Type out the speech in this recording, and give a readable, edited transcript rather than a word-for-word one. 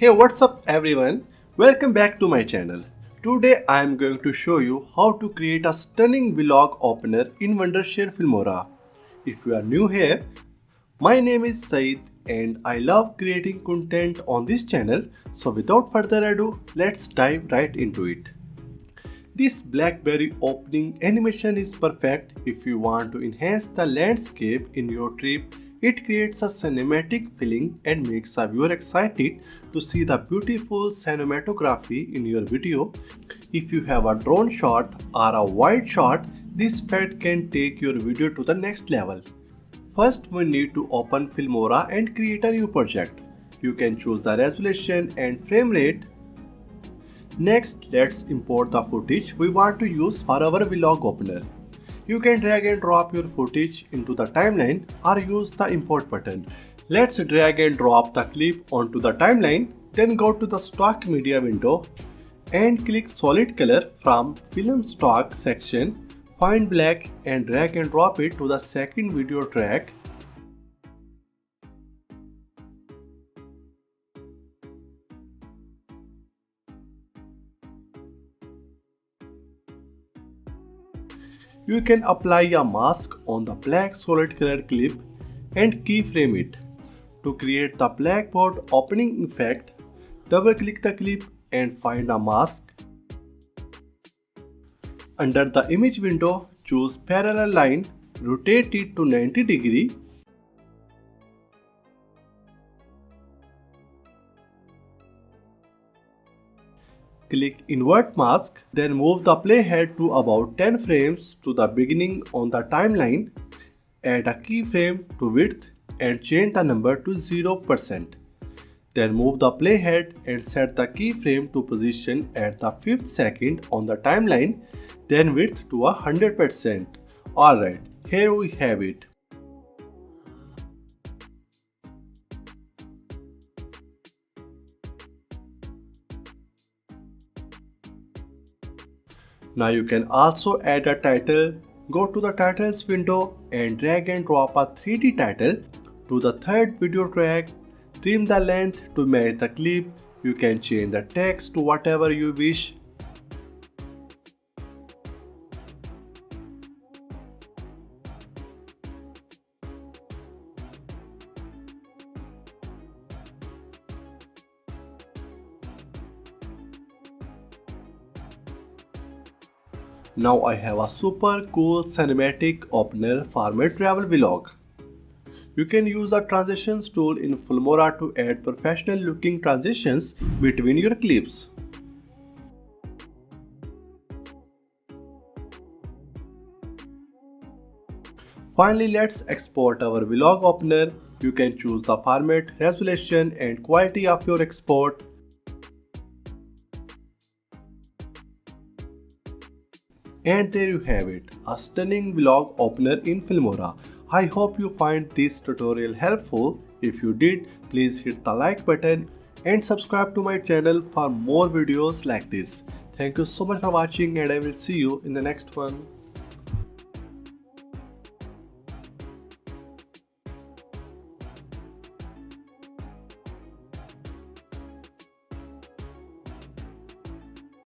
Hey, what's up everyone? Welcome back to my channel. Today I am going to show you how to create a stunning vlog opener in Wondershare Filmora. If you are new here, my name is Said and I love creating content on this channel. So without further ado, let's dive right into it. This BlackBerry opening animation is perfect if you want to enhance the landscape in your trip. It creates a cinematic feeling and makes a viewer excited to see the beautiful cinematography in your video. If you have a drone shot or a wide shot, this effect can take your video to the next level. First, we need to open Filmora and create a new project. You can choose the resolution and frame rate. Next, let's import the footage we want to use for our vlog opener. You can drag and drop your footage into the timeline or use the import button. Let's drag and drop the clip onto the timeline, then go to the stock media window and click solid color from film stock section. Find black and drag and drop it to the second video track. You can apply a mask on the black solid color clip and keyframe it. To create the blackboard opening effect, double click the clip and find a mask. Under the image window, choose parallel line, rotate it to 90 degree. Click Invert Mask, then move the playhead to about 10 frames to the beginning on the timeline. Add a keyframe to width and change the number to 0%. Then move the playhead and set the keyframe to position at the 5th second on the timeline, then width to 100%. Alright, here we have it. Now you can also add a title. Go to the titles window and drag and drop a 3D title to the third video track. Trim the length to match the clip. You can change the text to whatever you wish. Now I have a super cool cinematic opener for my travel vlog. You can use the transitions tool in Filmora to add professional looking transitions between your clips. Finally, let's export our vlog opener. You can choose the format, resolution and quality of your export. And there you have it, a stunning vlog opener in Filmora. I hope you find this tutorial helpful. If you did, please hit the like button and subscribe to my channel for more videos like this. Thank you so much for watching and I will see you in the next one.